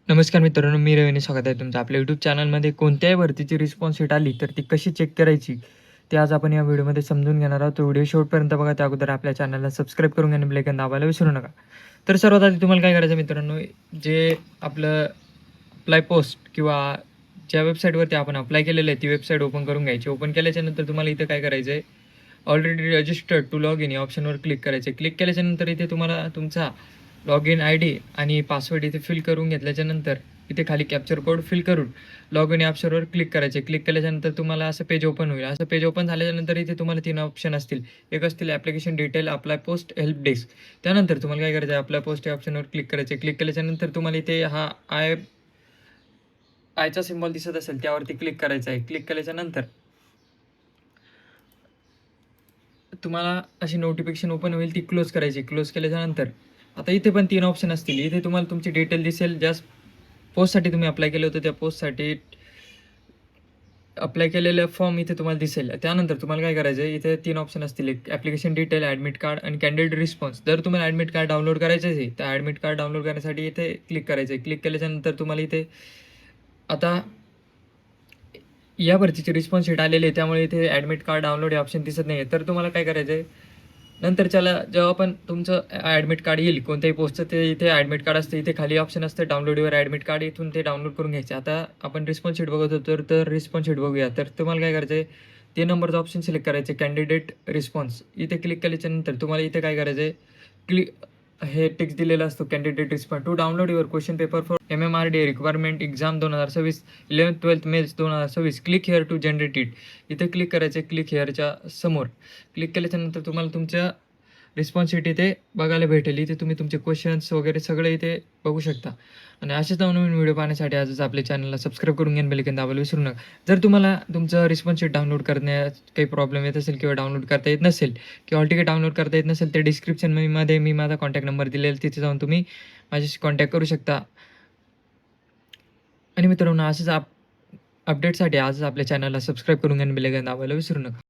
नमस्कार मित्रांनो, मी रवीने स्वागत आहे तुमचं आपल्या यूट्यूब चॅनलमध्ये. कोणत्याही भरतीची रिस्पॉन्स शीट आली तर ती कशी चेक करायची ते आज आपण या व्हिडिओमध्ये समजून घेणार आहोत. तो व्हिडिओ शेवटपर्यंत बघा. त्या अगोदर आपल्या चॅनलला सबस्क्राईब करून घ्या आणि बेल आयकॉन दाबायला विसरू नका. तर सर्वात आधी तुम्हाला काय करायचं मित्रांनो, जे आपलं अप्लाय पोस्ट किंवा ज्या वेबसाईटवरती आपण अप्लाय केलेलं आहे ती वेबसाईट ओपन करून घ्यायची. ओपन केल्याच्यानंतर तुम्हाला इथं काय करायचं आहे, already registered to log in या ऑप्शनवर क्लिक करायचं आहे. क्लिक केल्याच्यानंतर इथे तुम्हाला तुमचा लॉग इन आय डी आणि पासवर्ड इथे फिल करून घेतल्याच्यानंतर इथे खाली कॅप्चर कोड फिल करून लॉग इन या ऑप्शनवर क्लिक करायचे. क्लिक केल्याच्यानंतर तुम्हाला असं पेज ओपन होईल. असं पेज ओपन झाल्याच्यानंतर इथे तुम्हाला 3 ऑप्शन असतील. एक असतील application detail, apply post, help desk. त्यानंतर तुम्हाला काय करायचं आहे, अप्लाय पोस्ट या ऑप्शनवर क्लिक करायचे. क्लिक केल्याच्यानंतर तुम्हाला इथे हा आयचा सिम्बॉल दिसत असेल त्यावरती क्लिक करायचं आहे. क्लिक केल्याच्यानंतर तुम्हाला अशी नोटिफिकेशन ओपन होईल, ती क्लोज करायची. क्लोज केल्याच्यानंतर आता इथे पण 3 ऑप्शन असतील. इथे तुम्हाला तुमची डिटेल दिसेल. ज्या पोस्टसाठी तुम्ही अप्लाय केलं होतं त्या पोस्टसाठी अप्लाय केलेलं फॉर्म इथे तुम्हाला दिसेल. त्यानंतर तुम्हाला काय करायचं आहे, इथे 3 ऑप्शन असतील. एक ॲप्लिकेशन डिटेल, ॲडमिट कार्ड आणि कॅन्डिडेट रिस्पॉन्स. जर तुम्हाला ॲडमिट कार्ड डाउनलोड करायचं आहे तर ॲडमिट कार्ड डाउनलोड करण्यासाठी इथे क्लिक करायचं आहे. क्लिक केल्याच्यानंतर तुम्हाला इथे आता या भरतीची रिस्पॉन्स शीट आलेली आहे, त्यामुळे इथे ॲडमिट कार्ड डाउनलोड हे ऑप्शन दिसत नाही आहे. तर तुम्हाला काय करायचं आहे, नंतरच्याला जेव्हा पण तुमचं ॲडमिट कार्ड येईल कोणत्याही पोस्टचं, ते इथे ॲडमिट कार्ड असतं. इथे खाली ऑप्शन असतं डाउनलोड युअर ॲडमिट कार्ड. इथून ते डाउनलोड करून घ्यायचे. आता आपण रिस्पॉन्स शीट बघत होतो, तर रिस्पॉन्स शीट बघूया. तर तुम्हाला काय करायचं आहे, 3 नंबरचा ऑप्शन सिलेक्ट करायचे, कॅन्डिडेट रिस्पॉन्स. इथे क्लिक केल्याच्यानंतर तुम्हाला इथे काय करायचं आहे, हे टेक्स्ट दिलेला असतो, candidate response. To download your question paper for MMRD requirement exam 2026 11th-12th males 2026. Click here to generate it. इथे क्लिक करायचं आहे, क्लिक हेअरच्या समोर. क्लिक केल्याच्यानंतर तुम्हाला तुमच्या रिस्पॉन्स शीट इथे बघायला भेटेल. इथे तुम्ही तुमचे क्वेश्चन्स वगैरे सगळे इथे बघू शकता. आणि असेच नवनवीन व्हिडिओ पाहण्यासाठी आजच आपल्या चॅनलला सबस्क्राईब करून घ्या, बेल आयकॉन दाबायला विसरू नका. जर तुम्हाला तुमचं रिस्पॉन्स शीट डाउनलोड करण्यात काही प्रॉब्लेम येत असेल किंवा डाउनलोड करता येत नसेल किंवा ऑल तिकीट डाउनलोड करता येत नसेल, तर डिस्क्रिप्शनमध्ये मी माझा कॉन्टॅक्ट नंबर दिलेला, तिथे जाऊन तुम्ही माझ्याशी कॉन्टॅक्ट करू शकता. आणि मित्रांनो, असंच अपडेटसाठी आजच आपल्या चॅनलला सबस्क्राईब करून घ्या आणि बेल आयकॉन दाबायला विसरू नका.